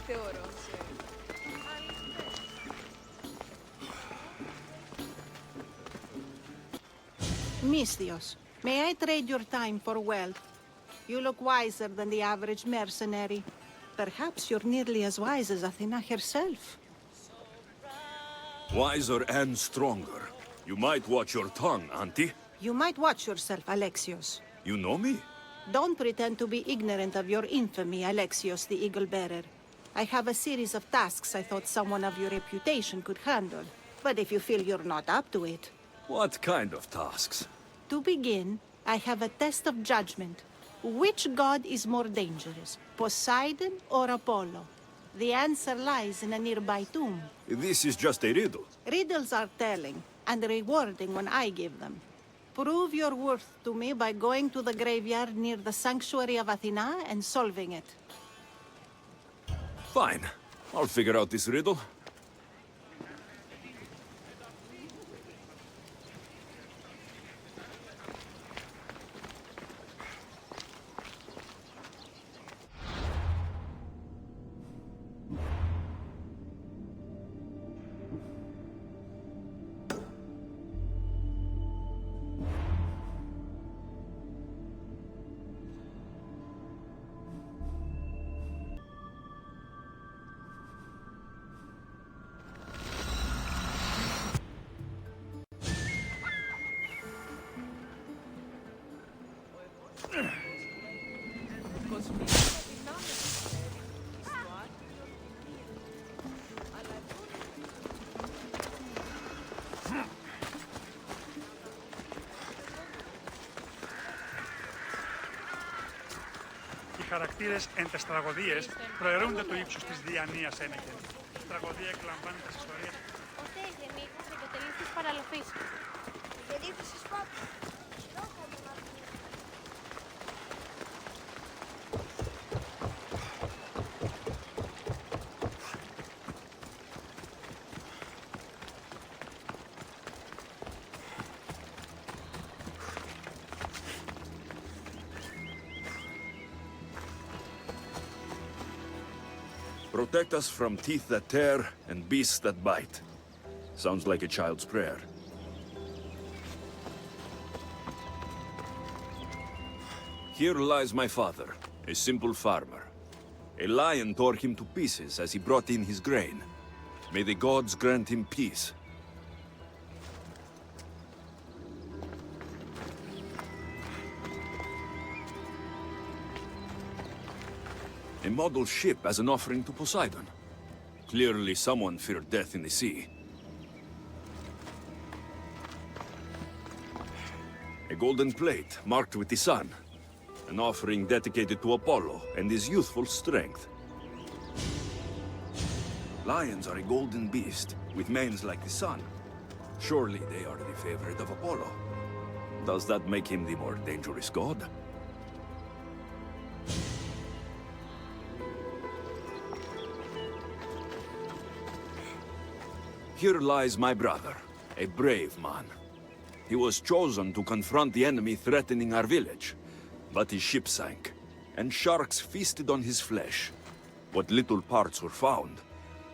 meteoro, sì. Misthios, may I trade your time for wealth? You look wiser than the average mercenary. Perhaps you're nearly as wise as Athena herself. Wiser and stronger. You might watch your tongue, Auntie. You might watch yourself, Alexios. You know me? Don't pretend to be ignorant of your infamy, Alexios the Eagle-Bearer. I have a series of tasks I thought someone of your reputation could handle. But if you feel you're not up to it... What kind of tasks? To begin, I have a test of judgment. Which god is more dangerous, Poseidon or Apollo? The answer lies in a nearby tomb. This is just a riddle. Riddles are telling, and rewarding when I give them. Prove your worth to me by going to the graveyard near the sanctuary of Athena and solving it. Fine. I'll figure out this riddle. Οι χαρακτήρες εν τες τραγωδίες προαιρούνται το ύψος της διανοίας ένεκεν. Η τραγωδία εκλαμβάνει τις ιστορίες. Ο Θεός γεννήθηκε και τελείς της παραλοφής. Γεννήθησες πότε. Protect us from teeth that tear and beasts that bite. Sounds like a child's prayer. Here lies my father, a simple farmer. A lion tore him to pieces as he brought in his grain. May the gods grant him peace. A model ship as an offering to Poseidon. Clearly someone feared death in the sea. A golden plate marked with the sun. An offering dedicated to Apollo and his youthful strength. Lions are a golden beast, with manes like the sun. Surely they are the favorite of Apollo. Does that make him the more dangerous god? Here lies my brother, a brave man. He was chosen to confront the enemy threatening our village, but his ship sank, and sharks feasted on his flesh. What little parts were found,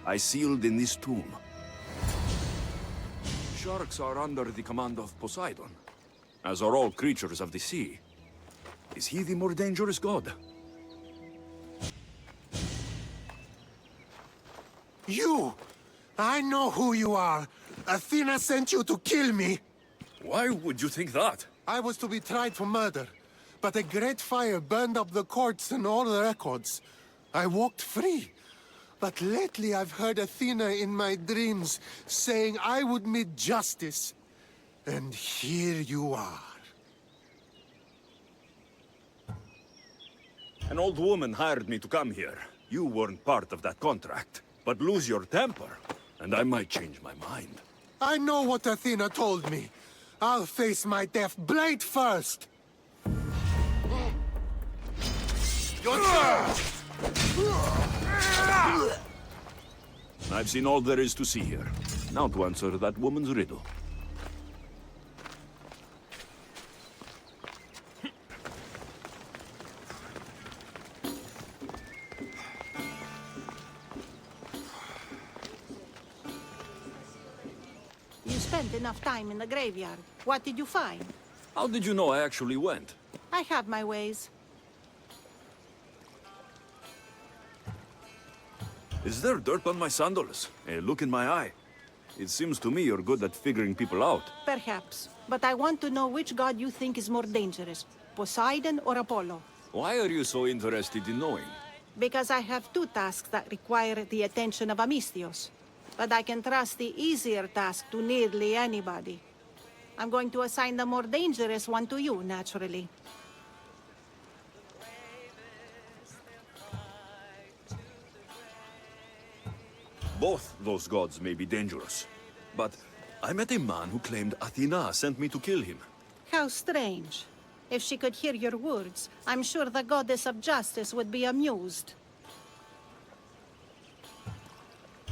I sealed in this tomb. Sharks are under the command of Poseidon, as are all creatures of the sea. Is he the more dangerous god? You! I know who you are. Athena sent you to kill me. Why would you think that? I was to be tried for murder, but a great fire burned up the courts and all the records. I walked free. But lately I've heard Athena in my dreams saying I would meet justice. And here you are. An old woman hired me to come here. You weren't part of that contract. But lose your temper, and I might change my mind. I know what Athena told me. I'll face my death blade first. I've seen all there is to see here. Now to answer that woman's riddle. spent enough time in the graveyard. What did you find? How did you know I actually went? I have my ways. Is there dirt on my sandals? A look in my eye. It seems to me you're good at figuring people out. Perhaps. But I want to know which god you think is more dangerous, Poseidon or Apollo. Why are you so interested in knowing? Because I have two tasks that require the attention of Amistios. But I can trust the easier task to nearly anybody. I'm going to assign the more dangerous one to you, naturally. Both those gods may be dangerous. But I met a man who claimed Athena sent me to kill him. How strange. If she could hear your words, I'm sure the goddess of justice would be amused.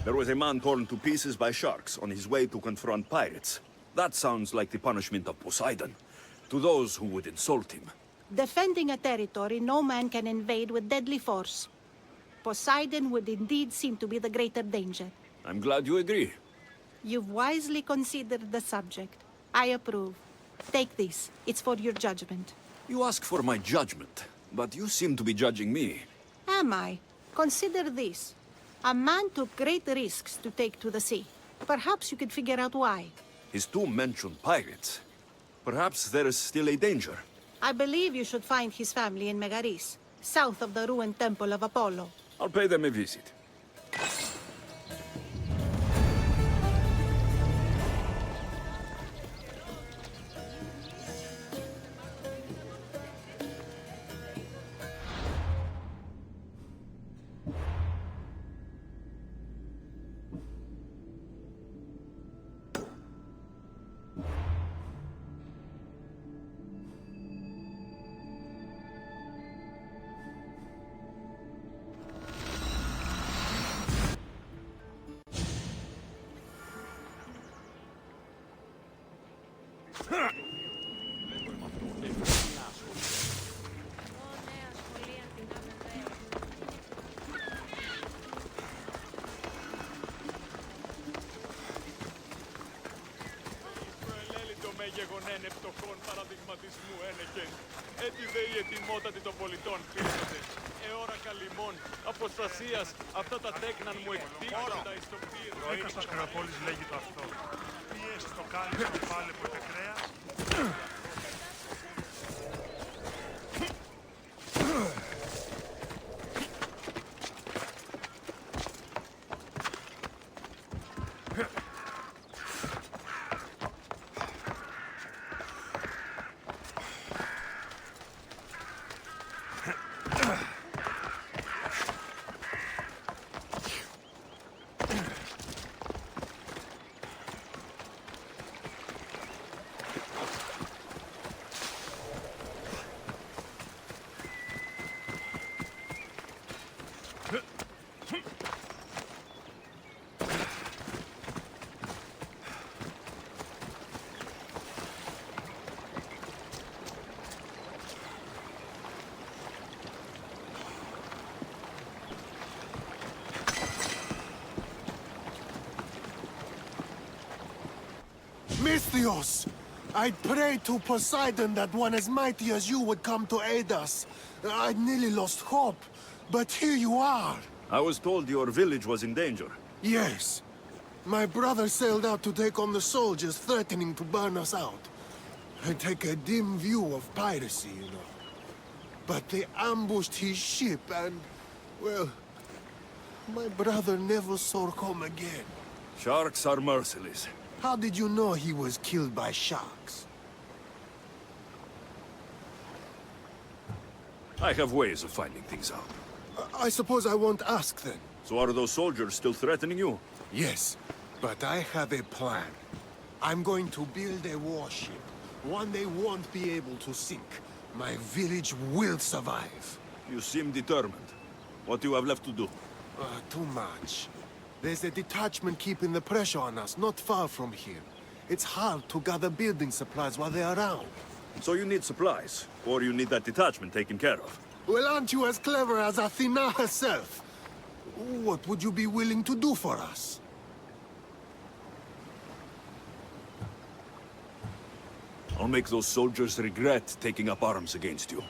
There was a man torn to pieces by sharks on his way to confront pirates. That sounds like the punishment of Poseidon, to those who would insult him. Defending a territory no man can invade with deadly force. Poseidon would indeed seem to be the greater danger. I'm glad you agree. You've wisely considered the subject. I approve. Take this. It's for your judgment. You ask for my judgment, but you seem to be judging me. Am I? Consider this. A man took great risks to take to the sea. Perhaps you could figure out why. His tomb mentioned pirates. Perhaps there is still a danger. I believe you should find his family in Megaris, south of the ruined temple of Apollo. I'll pay them a visit. Νέα σχολεία την Αμεβαία. Το μέγεγονεν επτοχών παραδειγματισμού ένεκεν. Έτσι δε η ετοιμότατη των πολιτών πίστοτε. Εώρα καλυμών, αποστασίας, αυτά τα τέκναν μου εκτίχοντα εις το πύρ. Ο οίκος της Κρεοπόλης λέγει το αυτό. Πίεση στο κάλυψο του πάλεπου είπε κρέας. Misthios! I'd prayed to Poseidon that one as mighty as you would come to aid us. I'd nearly lost hope, but here you are. I was told your village was in danger. Yes. My brother sailed out to take on the soldiers threatening to burn us out. I take a dim view of piracy, you know. But they ambushed his ship and, well, my brother never saw home again. Sharks are merciless. How did you know he was killed by sharks? I have ways of finding things out. I suppose I won't ask then. So are those soldiers still threatening you? Yes, but I have a plan. I'm going to build a warship. One they won't be able to sink. My village will survive. You seem determined. What do you have left to do? Too much. There's a detachment keeping the pressure on us, not far from here. It's hard to gather building supplies while they're around. So you need supplies, or you need that detachment taken care of. Well, aren't you as clever as Athena herself? What would you be willing to do for us? make those soldiers regret taking up arms against you.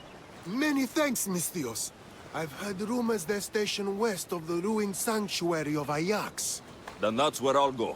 Many thanks, Misthios. I've heard rumors they're stationed west of the ruined sanctuary of Ajax. Then that's where I'll go.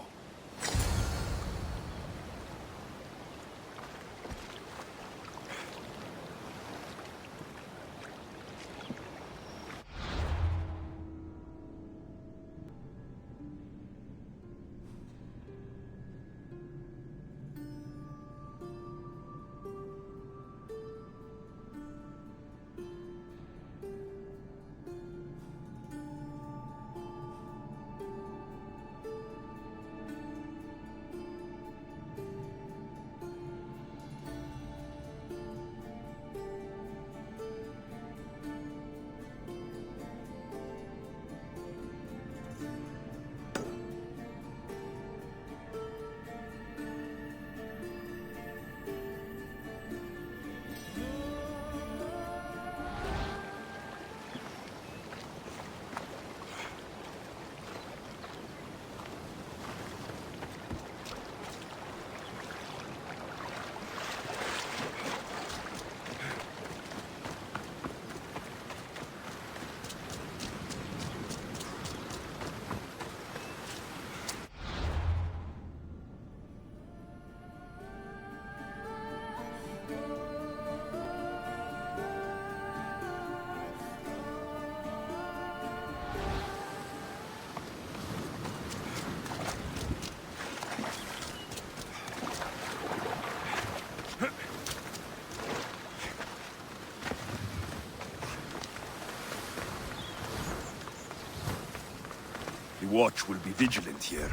The watch will be vigilant here.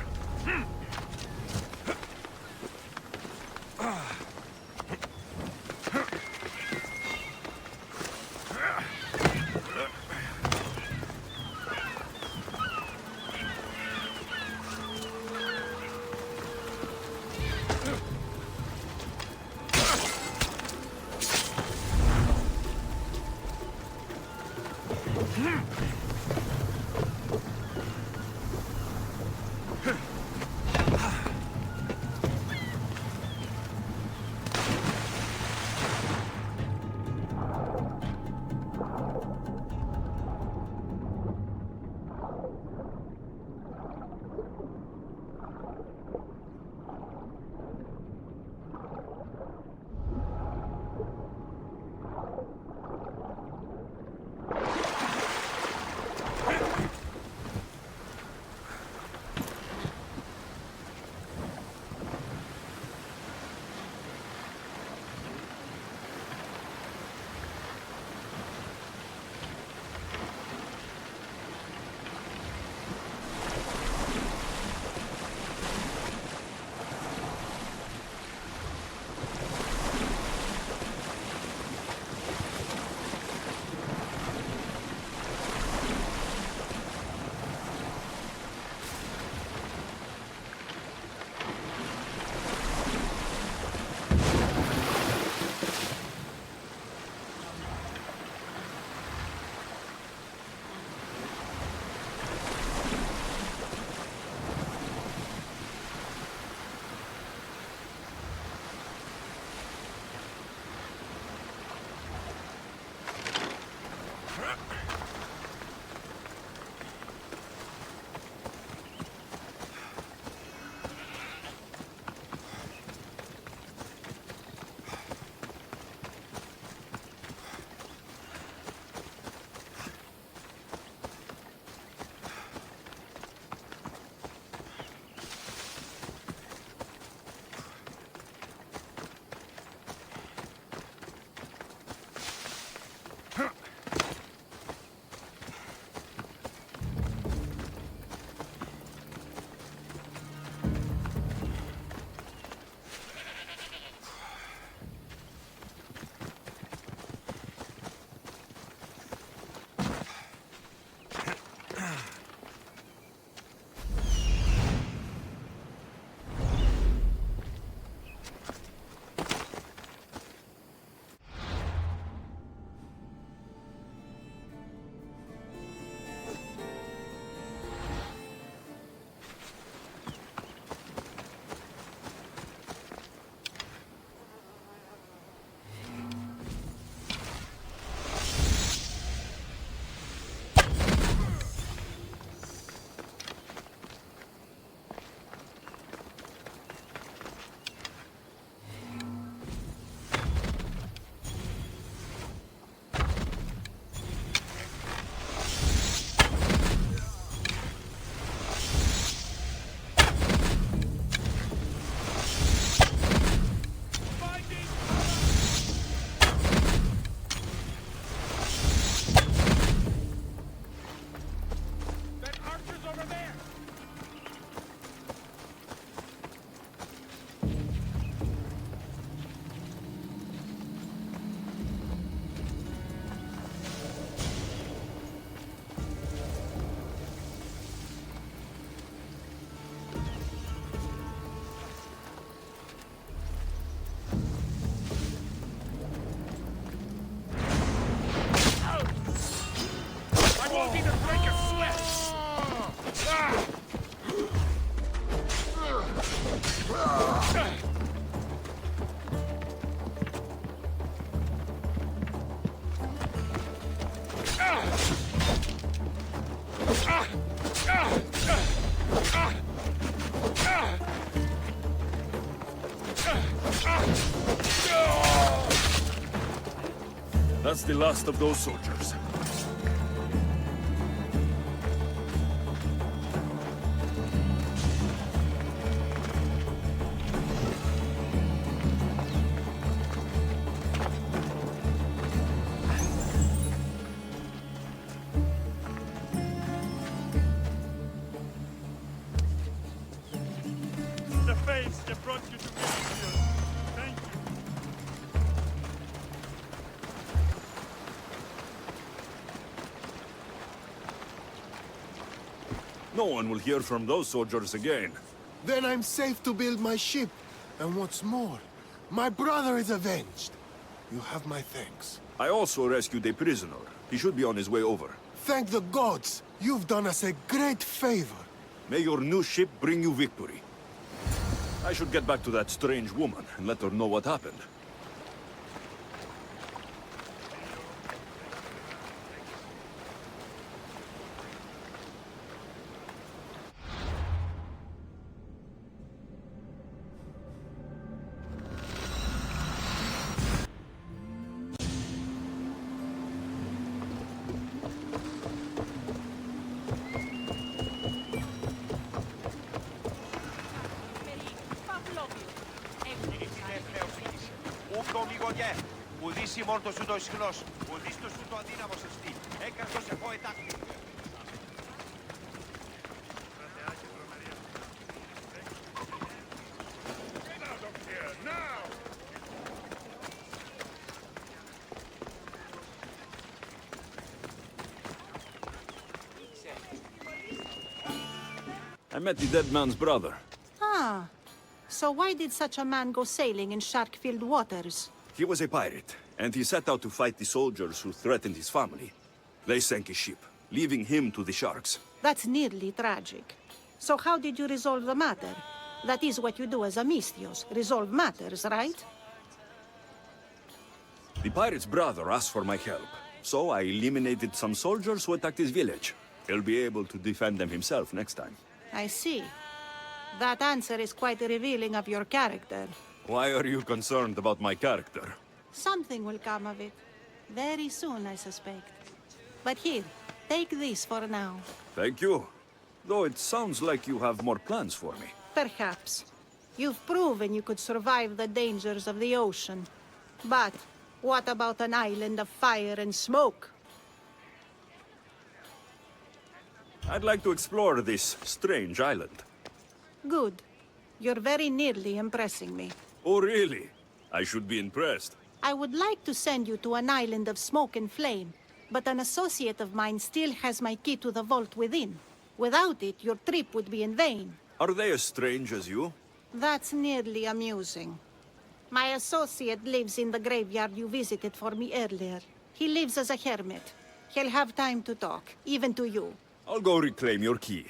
That's the last of those soldiers. The fates have brought you to me, Lucius. Thank you. No one will hear from those soldiers again. Then I'm safe to build my ship. And what's more, my brother is avenged. You have my thanks. I also rescued a prisoner. He should be on his way over. Thank the gods. You've done us a great favor. May your new ship bring you victory. I should get back to that strange woman and let her know what happened. Ούκο μηγονιέ, ουδήσει μόρτο σου το ισχνός, ουδείς το σου το αδύναμος εστί, έκαρδος εγώ ετάχτη. I met the dead man's brother. Ah, so why did such a man go sailing in shark-filled waters? He was a pirate, and he set out to fight the soldiers who threatened his family. They sank his ship, leaving him to the sharks. That's nearly tragic. So how did you resolve the matter? That is what you do as a Misthios, resolve matters, right? The pirate's brother asked for my help, so I eliminated some soldiers who attacked his village. He'll be able to defend them himself next time. I see. That answer is quite revealing of your character. Why are you concerned about my character? Something will come of it. Very soon, I suspect. But here, take this for now. Thank you. Though it sounds like you have more plans for me. Perhaps. You've proven you could survive the dangers of the ocean. But what about an island of fire and smoke? I'd like to explore this strange island. Good. You're very nearly impressing me. Oh, really? I should be impressed. I would like to send you to an island of smoke and flame, but an associate of mine still has my key to the vault within. Without it, your trip would be in vain. Are they as strange as you? That's nearly amusing. My associate lives in the graveyard you visited for me earlier. He lives as a hermit. He'll have time to talk, even to you. I'll go reclaim your key.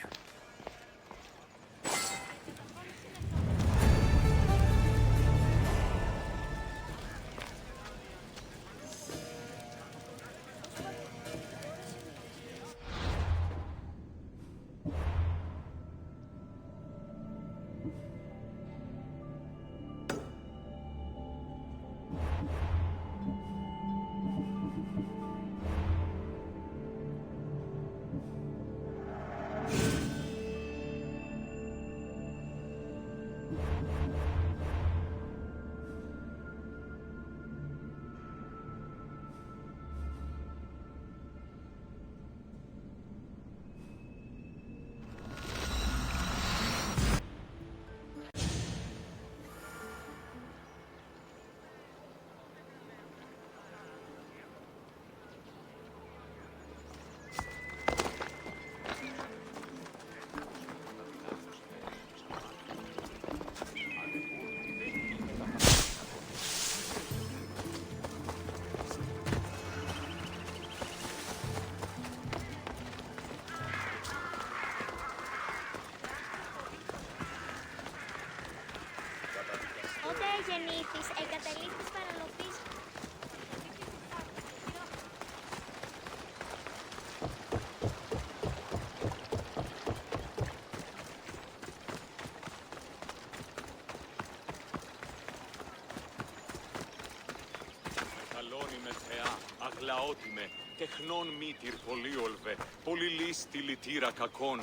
Αλώνη με θεά, αγλαώτη με, τεχνών μήτυρ πολύολβε, πολυλίστη λυτήρα κακών.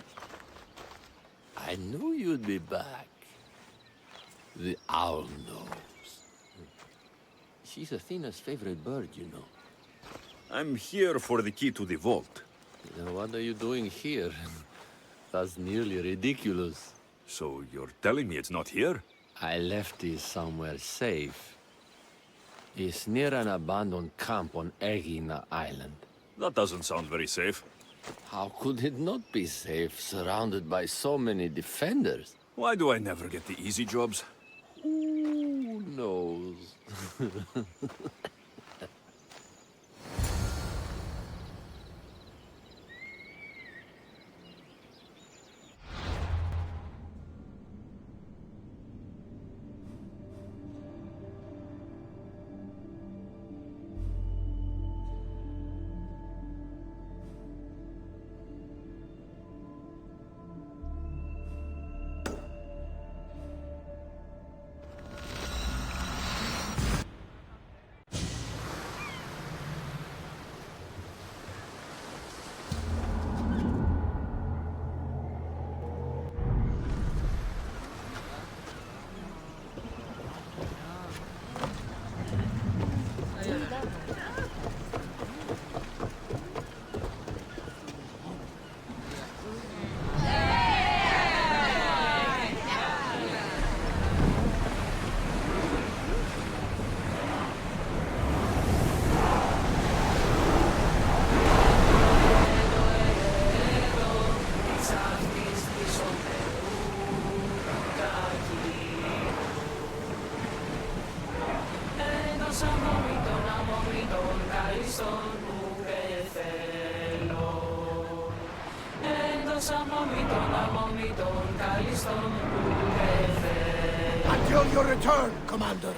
I knew you'd be back. The owl knows. She's Athena's favorite bird, you know. I'm here for the key to the vault. Then what are you doing here? That's nearly ridiculous. So you're telling me it's not here? I left it somewhere safe. It's near an abandoned camp on Egina Island. That doesn't sound very safe. How could it not be safe, surrounded by so many defenders? Why do I never get the easy jobs? Who knows? Until your return, Commander.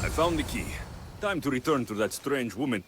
I found the key. Time to return to that strange woman.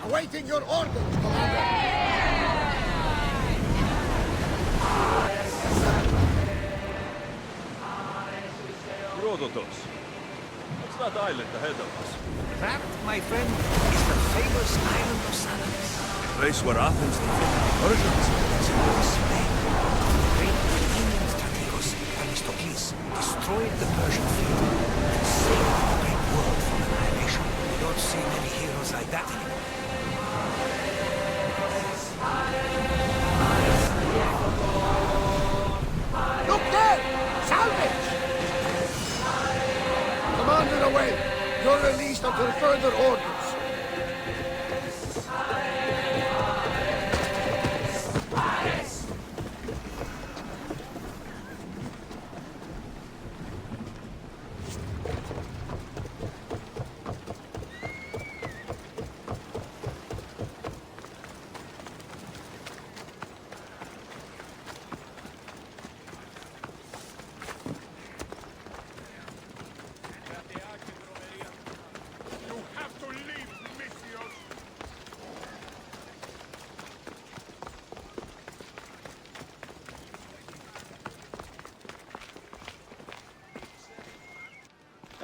Awaiting your orders, Commander. Herodotus. What's that island ahead of us? That, my friend, is the famous island of Salamis. The place where Athens defeated the Persians. It's in Spain. The great Athenian strategos Themistocles destroyed the Persian fleet and saved the great world from annihilation. We don't see many heroes like that anymore.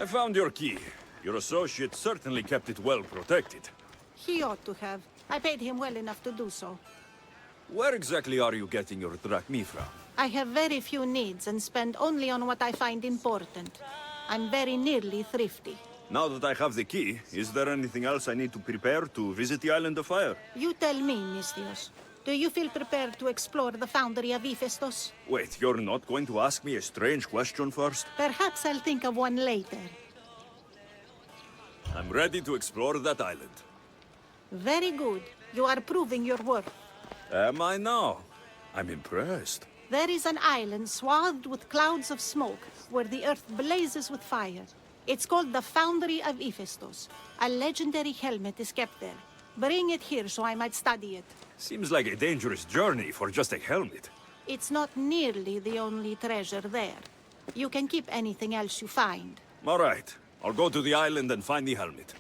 I found your key. Your associate certainly kept it well protected. He ought to have. I paid him well enough to do so. Where exactly are you getting your drachmi from? I have very few needs and spend only on what I find important. I'm very nearly thrifty. Now that I have the key, is there anything else I need to prepare to visit the Island of Fire? You tell me, Misthios. Do you feel prepared to explore the foundry of Hephaestus? Wait, you're not going to ask me a strange question first? Perhaps I'll think of one later. I'm ready to explore that island. Very good. You are proving your worth. Am I now? I'm impressed. There is an island swathed with clouds of smoke, where the earth blazes with fire. It's called the Foundry of Hephaestus. A legendary helmet is kept there. Bring it here so I might study it. Seems like a dangerous journey for just a helmet. It's not nearly the only treasure there. You can keep anything else you find. All right. I'll go to the island and find the helmet.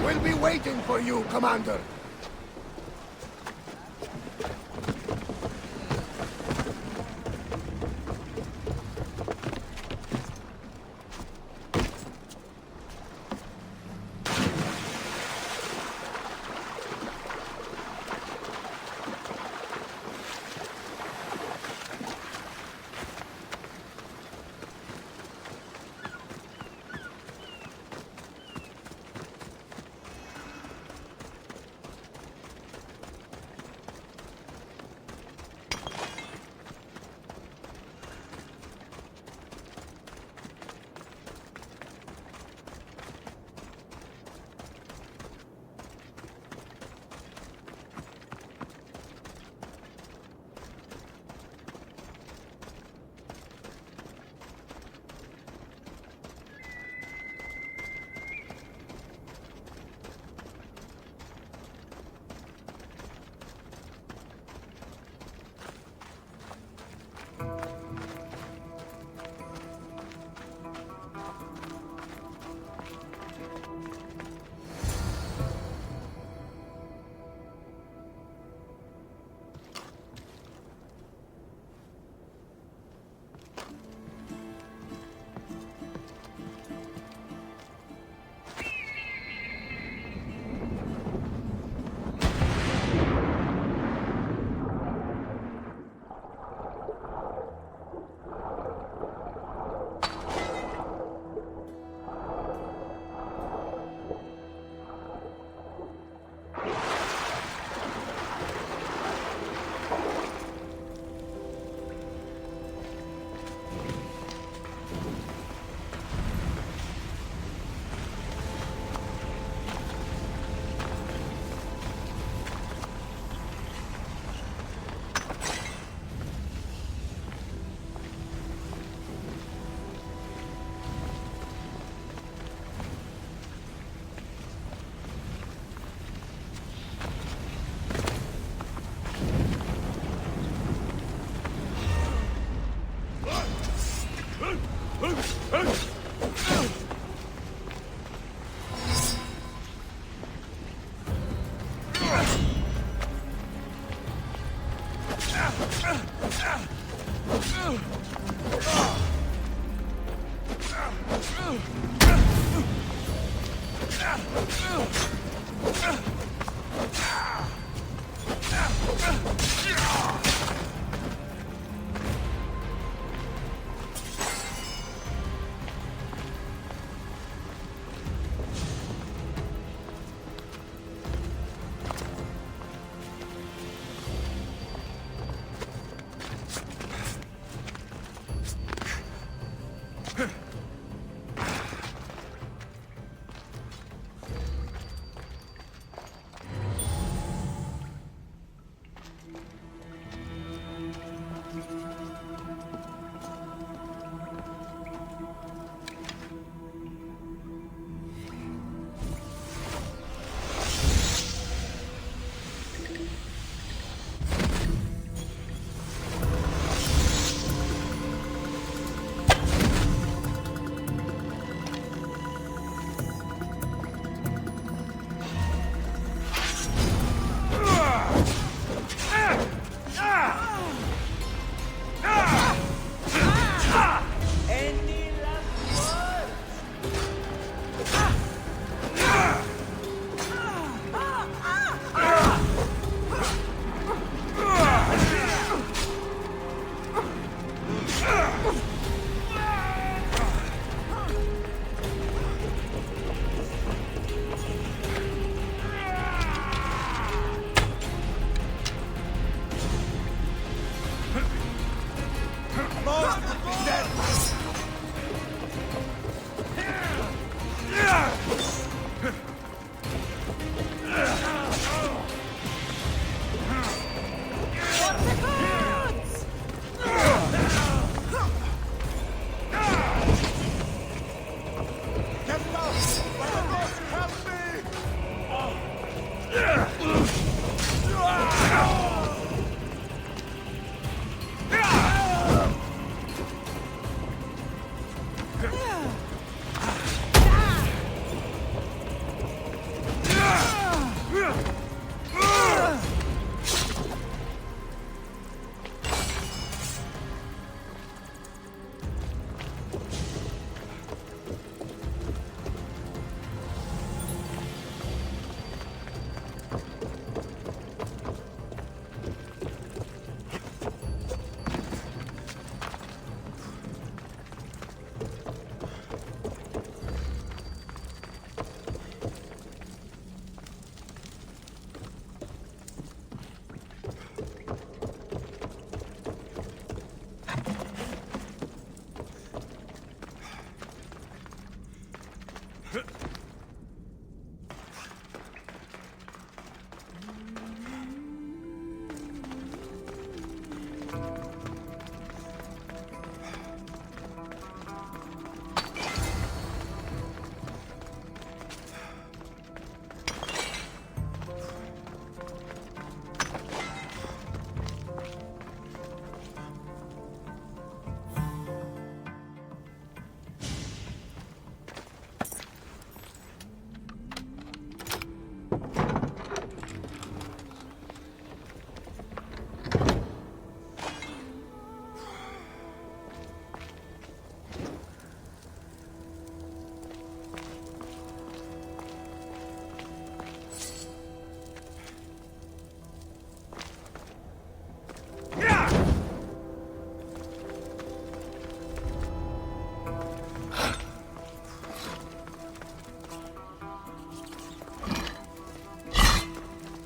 We'll be waiting for you, Commander.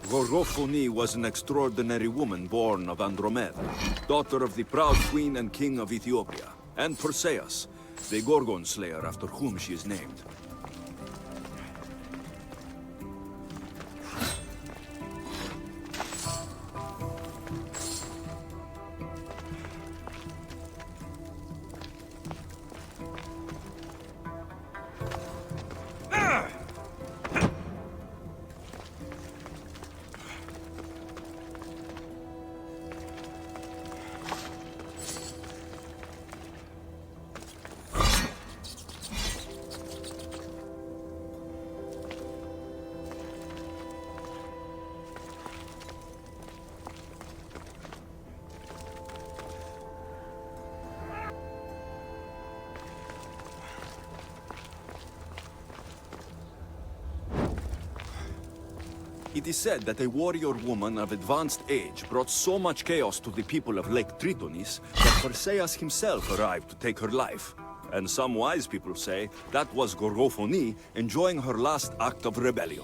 Gorgophone was an extraordinary woman born of Andromeda, daughter of the proud queen and king of Ethiopia, and Perseus, the Gorgon slayer after whom she is named. It is said that a warrior woman of advanced age brought so much chaos to the people of Lake Tritonis that Perseus himself arrived to take her life. And some wise people say that was Gorgophony enjoying her last act of rebellion.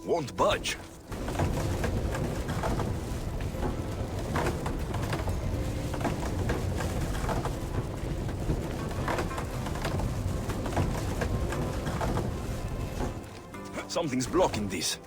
Won't budge. Something's blocking this.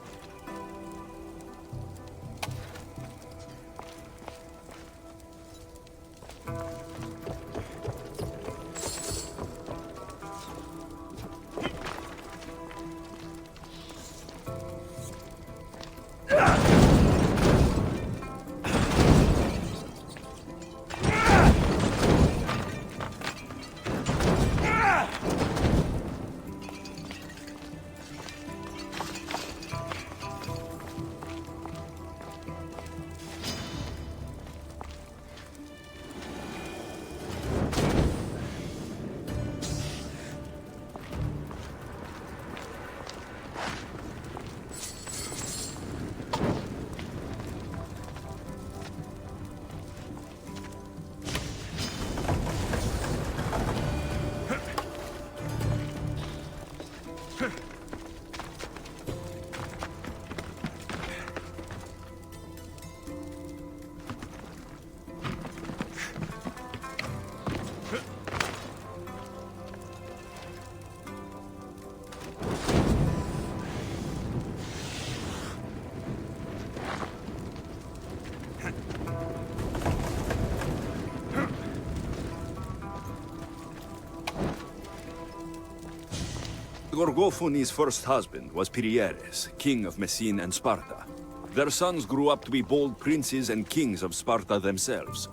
Gorgophony's first husband was Pirieres, king of Messene and Sparta. Their sons grew up to be bold princes and kings of Sparta themselves.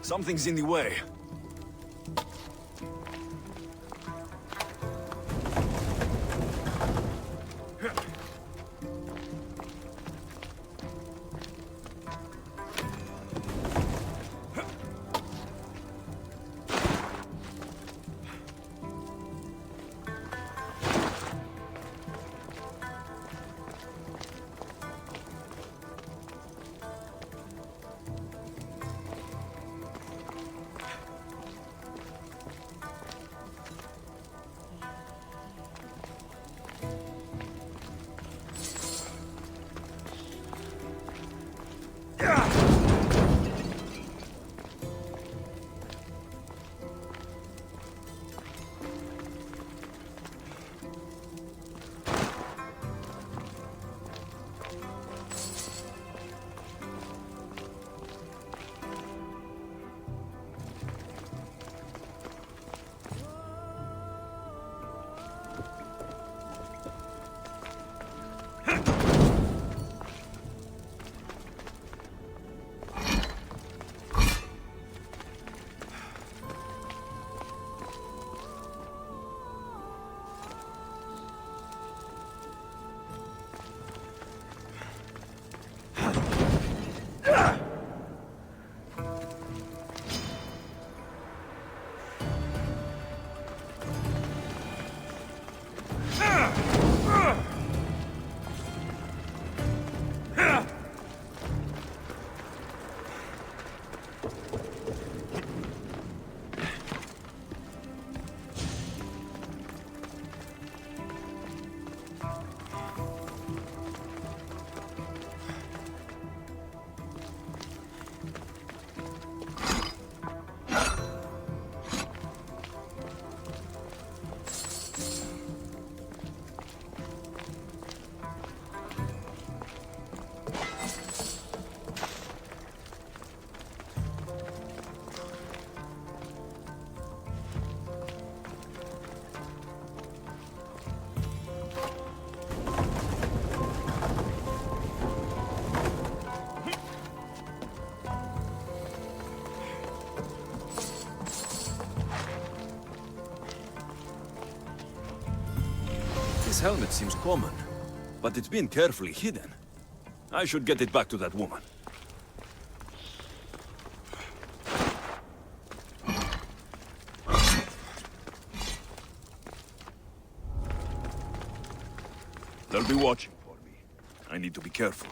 Something's in the way. helmet seems common, but it's been carefully hidden. I should get it back to that woman. They'll be watching for me. I need to be careful.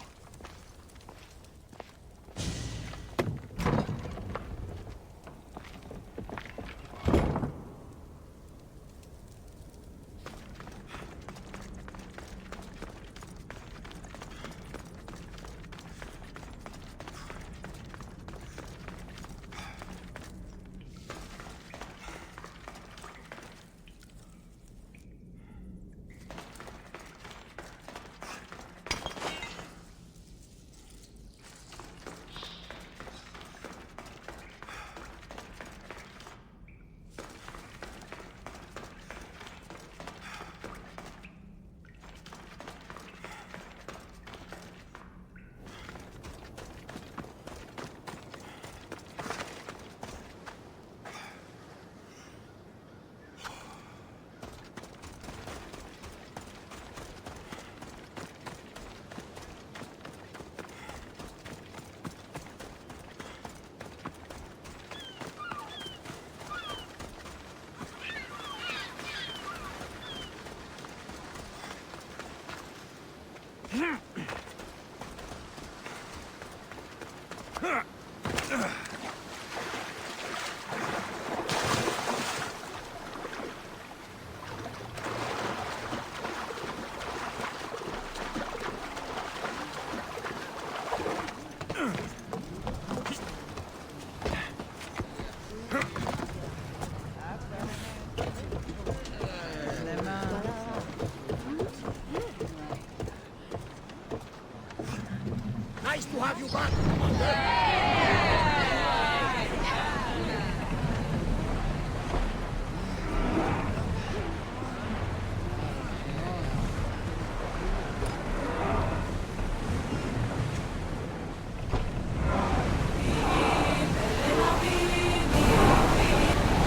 Nice to have you back, Commander.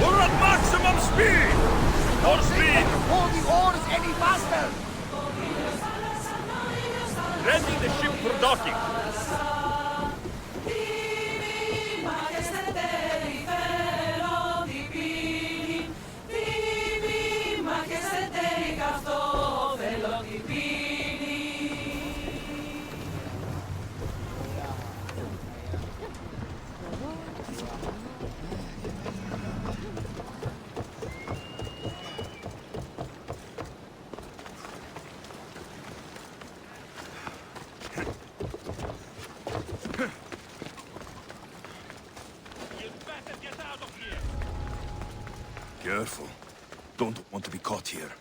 We're at maximum speed! More speed! Pull the oars any faster! Ready the ship for docking. Careful. Don't want to be caught here.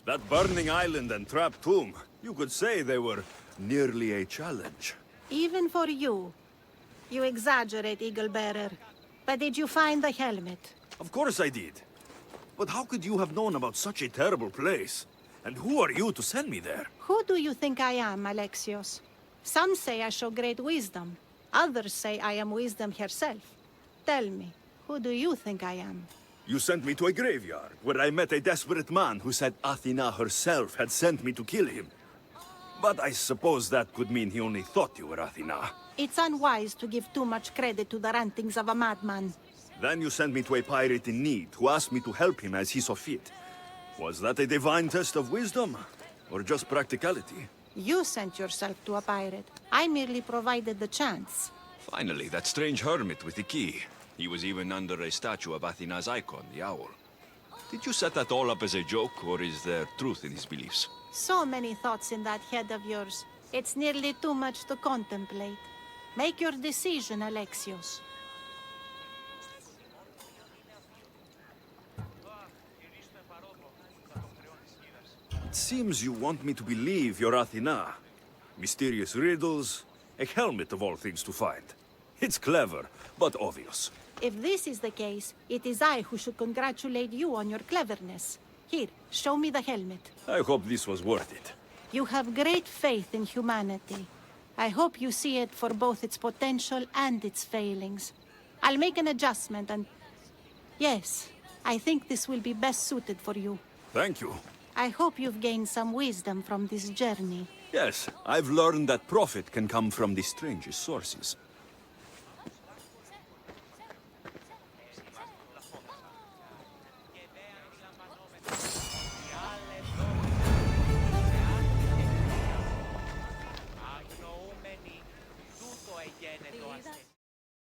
That burning island and trapped tomb, you could say they were nearly a challenge. Even for you. You exaggerate, Eagle Bearer. But did you find the helmet? Of course I did. But how could you have known about such a terrible place? And who are you to send me there? Who do you think I am, Alexios? Some say I show great wisdom. Others say I am wisdom herself. Tell me, who do you think I am? You sent me to a graveyard, where I met a desperate man who said Athena herself had sent me to kill him. But I suppose that could mean he only thought you were Athena. It's unwise to give too much credit to the rantings of a madman. Then you sent me to a pirate in need, who asked me to help him as he saw fit. Was that a divine test of wisdom? Or just practicality? You sent yourself to a pirate. I merely provided the chance. Finally, that strange hermit with the key. He was even under a statue of Athena's icon, the owl. Did you set that all up as a joke, or is there truth in his beliefs? So many thoughts in that head of yours. It's nearly too much to contemplate. Make your decision, Alexios. It seems you want me to believe you're Athena. Mysterious riddles, a helmet of all things to find. It's clever, but obvious. If this is the case, it is I who should congratulate you on your cleverness. Here, show me the helmet. I hope this was worth it. You have great faith in humanity. I hope you see it for both its potential and its failings. I'll make an adjustment and... Yes, I think this will be best suited for you. Thank you. I hope you've gained some wisdom from this journey. Yes, I've learned that profit can come from the strangest sources.